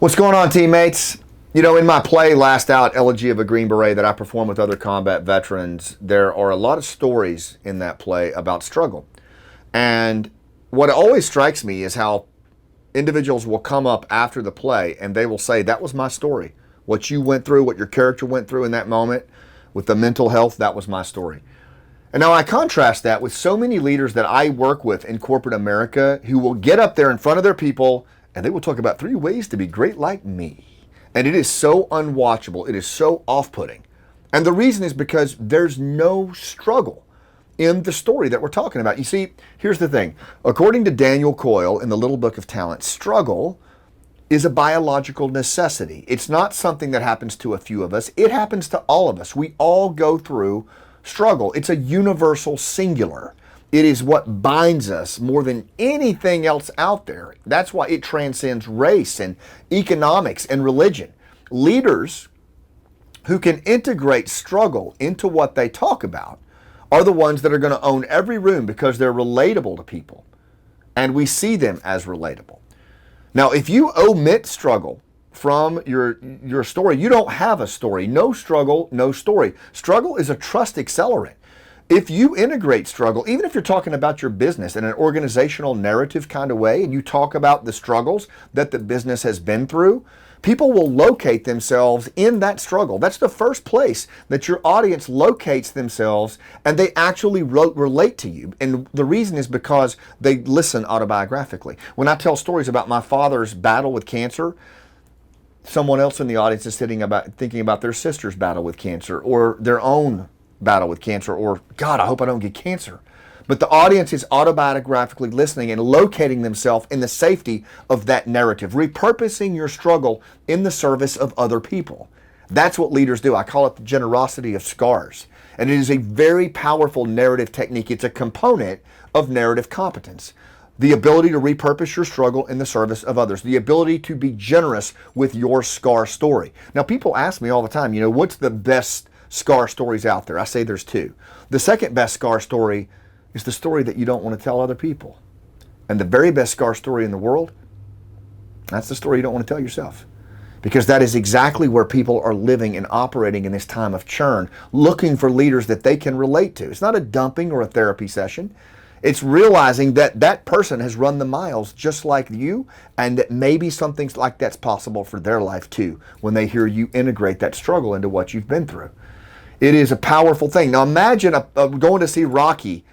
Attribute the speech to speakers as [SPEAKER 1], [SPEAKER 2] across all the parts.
[SPEAKER 1] What's going on, teammates? You know, in my play, Last Out, Elegy of a Green Beret, that I perform with other combat veterans, there are a lot of stories in that play about struggle. And what always strikes me is how individuals will come up after the play and they will say, that was my story. What you went through, what your character went through in that moment with the mental health, that was my story. And now I contrast that with so many leaders that I work with in corporate America who will get up there in front of their people and they will talk about 3 ways to be great like me. And it is so unwatchable. It is so off-putting. And the reason is because there's no struggle in the story that we're talking about. You see, here's the thing. According to Daniel Coyle in the Little Book of Talent, struggle is a biological necessity. It's not something that happens to a few of us. It happens to all of us. We all go through struggle. It's a universal singular. It is what binds us more than anything else out there. That's why it transcends race and economics and religion. Leaders who can integrate struggle into what they talk about are the ones that are going to own every room because they're relatable to people. And we see them as relatable. Now, if you omit struggle from your story, you don't have a story. No struggle, no story. Struggle is a trust accelerant. If you integrate struggle, even if you're talking about your business in an organizational narrative kind of way, and you talk about the struggles that the business has been through, people will locate themselves in that struggle. That's the first place that your audience locates themselves and they actually relate to you. And the reason is because they listen autobiographically. When I tell stories about my father's battle with cancer, someone else in the audience is thinking about their sister's battle with cancer or their own battle with cancer, or God, I hope I don't get cancer. But the audience is autobiographically listening and locating themselves in the safety of that narrative, repurposing your struggle in the service of other people. That's what leaders do. I call it the generosity of scars. And it is a very powerful narrative technique. It's a component of narrative competence. The ability to repurpose your struggle in the service of others. The ability to be generous with your scar story. Now, people ask me all the time, what's the best scar stories out there? I say there's 2. The second best scar story is the story that you don't want to tell other people. And the very best scar story in the world, that's the story you don't want to tell yourself. Because that is exactly where people are living and operating in this time of churn, looking for leaders that they can relate to. It's not a dumping or a therapy session. It's realizing that that person has run the miles just like you, and that maybe something like that's possible for their life too, when they hear you integrate that struggle into what you've been through. It is a powerful thing. Now imagine going to see Rocky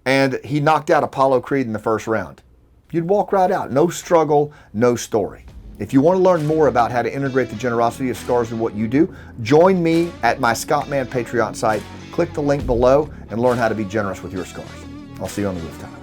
[SPEAKER 1] and he knocked out Apollo Creed in the first round. You'd walk right out. No struggle, no story. If you want to learn more about how to integrate the generosity of scars in what you do, join me at my Scott Mann Patreon site. Click the link below and learn how to be generous with your scars. I'll see you on the rooftop.